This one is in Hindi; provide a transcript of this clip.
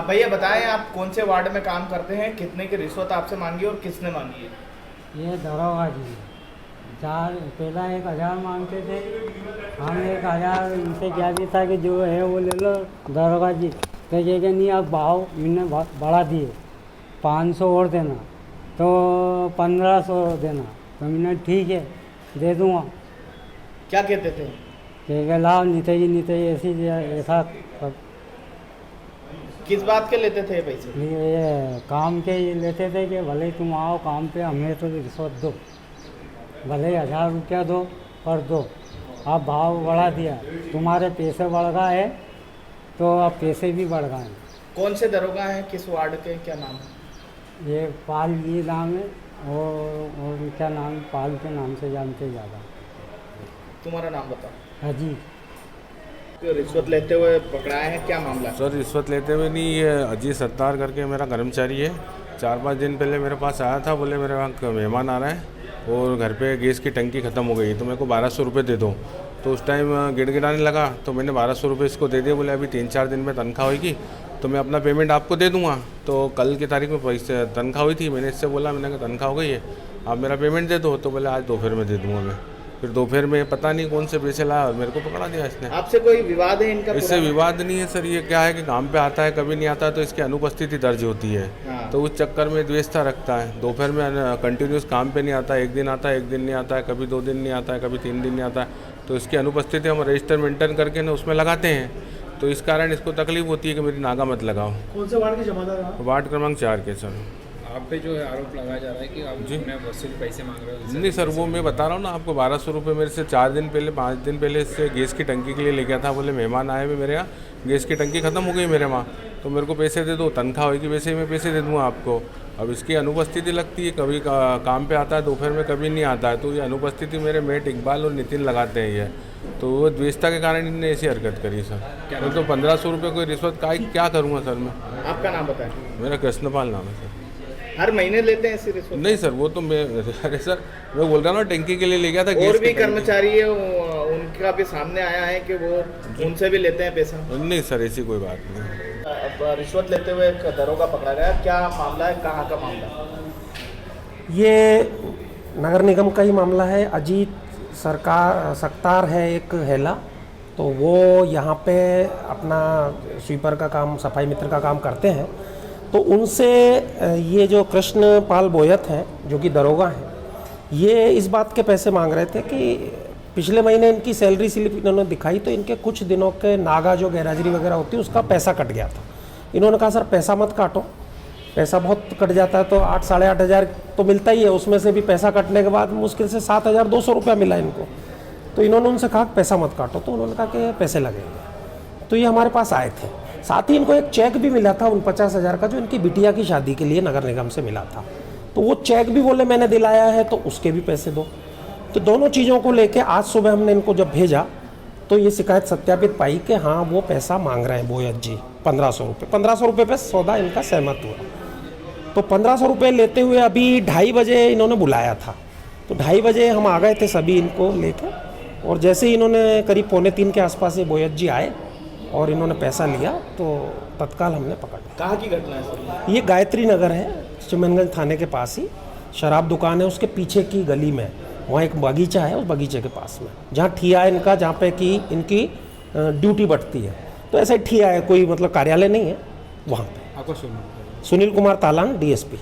भैया बताएं, आप कौन से वार्ड में काम करते हैं, कितने की रिश्वत आपसे मांगी और किसने मांगी है? ये दरोगा जी पहला 1,000 मांगते थे। हम 1,000 उनसे क्या भी था कि जो है वो ले लो। दरोगा जी तो ये कि नहीं, अब भाव मैंने बढ़ा दिए, 500 और देना, तो 1,500 देना। तो मैंने ठीक है दे दूँगा। क्या कहते थे? कि लाओ नीते जी ऐसा किस बात के लेते थे पैसे? ये काम के ये लेते थे कि भले तुम आओ काम पे, हमें तो रिश्वत दो, भले 1,000 रुपया दो पर दो। अब भाव बढ़ा दिया, तुम्हारे पैसे बढ़ गए है तो अब पैसे भी बढ़ गए हैं। कौन से दरोगा हैं, किस वार्ड के, क्या नाम है? ये पाल जी नाम है और क्या नाम, पाल के नाम से जानते ज़्यादा। तुम्हारा नाम बताओ। अजी रिश्वत लेते हुए पकड़ाए हैं, क्या मामला? सर रिश्वत लेते हुए नहीं, ये अजीत सत्तार करके मेरा कर्मचारी है। 4-5 दिन पहले मेरे पास आया था, बोले मेरे वहाँ मेहमान आ रहा है और घर पे गैस की टंकी ख़त्म हो गई तो मेरे को 1,200 रुपये दे दो। तो उस टाइम गिड़गिड़ाने लगा तो मैंने 1,200 रुपये इसको दे दिए। बोले अभी 3-4 दिन में तनख्वाह होगी तो मैं अपना पेमेंट आपको दे दूँगा। तो कल की तारीख में पैसे तनख्वाह हुई थी, मैंने इससे बोला, मैंने कहा तनख्वाह हो गई है, आप मेरा पेमेंट दे दो। तो बोले आज दोपहर में दे दूँगा मैं। फिर दोपहर में पता नहीं कौन से पैसे लाया और मेरे को पकड़ा दिया इसने। आपसे कोई विवाद है इनका? इससे विवाद नहीं है सर, ये क्या है कि काम पे आता है कभी नहीं आता तो इसकी अनुपस्थिति दर्ज होती है। हाँ। तो उस चक्कर में द्वेषता रखता है। दोपहर में कंटिन्यूस काम पे नहीं आता, एक दिन आता है, एक दिन नहीं आता है, कभी 2 दिन नहीं आता है, कभी 3 दिन नहीं आता है। तो इसकी अनुपस्थिति हम रजिस्टर मेंटेन करके ना उसमें लगाते हैं, तो इस कारण इसको तकलीफ होती है कि मेरी नागा मत लगाओ। कौन से वार्ड के जमादार हैं आप? वार्ड क्रमांक 4 के सर। आप पे जो है आरोप लगाया जा रहा है कि आप जी वसूल पैसे मांग रहे हो? नहीं सर, वो मैं बता रहा हूँ ना आपको, 1,200 रुपये मेरे से 4 दिन पहले 5 दिन पहले इससे गैस की टंकी के लिए ले गया था। बोले मेहमान आए हुए मेरे यहाँ, गैस की टंकी ख़त्म हो गई मेरे वहाँ, तो मेरे को पैसे दे दो, तनख्वाह होगी वैसे ही मैं पैसे दे दूँगा आपको। अब इसकी अनुपस्थिति लगती है, कभी काम पे आता है दोपहर में, कभी नहीं आता है। तो ये अनुपस्थिति मेरे मेट इकबाल और नितिन लगाते हैं ये, तो वो द्वेषता के कारण इनने ऐसी हरकत करी सर। मैं तो 1,500 रुपये कोई रिश्वत का क्या करूँगा सर मैं? आपका नाम बताएं। मेरा कृष्णपाल नाम है सर। हर महीने लेते हैं ऐसी रिश्वत? नहीं सर, वो तो मैं, अरे सर मैं बोल रहा हूँ ना, टंकी के लिए ले गया था। और भी कर्मचारी है उनका भी सामने आया है कि वो उनसे भी लेते हैं पैसा? नहीं सर, ऐसी कोई बात नहीं। अब रिश्वत लेते हुए एक दरोगा पकड़ा गया, क्या मामला है, कहाँ का मामला? ये नगर निगम का ही मामला है। अजीत सत्तार है एक हेला, तो वो यहाँ पे अपना स्वीपर का काम, सफाई मित्र का काम करते हैं। तो उनसे ये जो कृष्णपाल बोयत हैं जो कि दरोगा हैं, ये इस बात के पैसे मांग रहे थे कि पिछले महीने इनकी सैलरी स्लिप इन्होंने दिखाई तो इनके कुछ दिनों के नागा जो गैरहाजिरी वगैरह होती है उसका पैसा कट गया था। इन्होंने कहा सर पैसा मत काटो, पैसा बहुत कट जाता है, तो 8-8.5 हज़ार तो मिलता ही है, उसमें से भी पैसा कटने के बाद मुश्किल से 7,200 रुपया मिला इनको। तो इन्होंने उनसे कहा पैसा मत काटो, तो उन्होंने कहा कि पैसे लगेंगे। तो ये हमारे पास आए थे, साथ ही इनको एक चेक भी मिला था 49,000 का जो इनकी बिटिया की शादी के लिए नगर निगम से मिला था। तो वो चेक भी बोले मैंने दिलाया है तो उसके भी पैसे दो। तो दोनों चीज़ों को लेके आज सुबह हमने इनको जब भेजा तो ये शिकायत सत्यापित पाई कि हाँ वो पैसा मांग रहे हैं बोयत जी, 1,500 रुपये। 1,500 रुपये पे सौदा इनका सहमत हुआ। तो 1,500 रुपये लेते हुए अभी 2:30 बजे इन्होंने बुलाया था, तो 2:30 बजे हम आ गए थे सभी इनको लेकर, और जैसे ही इन्होंने करीब 2:45 के आसपास ये बोयत जी आए और इन्होंने पैसा लिया तो तत्काल हमने पकड़ लिया। कहाँ की घटना है सर? ये गायत्री नगर है, चिमनगंज थाने के पास ही शराब दुकान है, उसके पीछे की गली में वहाँ एक बगीचा है, उस बगीचे के पास में जहाँ ठिया है इनका, जहाँ पे कि इनकी ड्यूटी बढ़ती है। तो ऐसा ही ठिया है, कोई मतलब कार्यालय नहीं है वहाँ पे। आपको सुनील कुमार तालांग, DSP।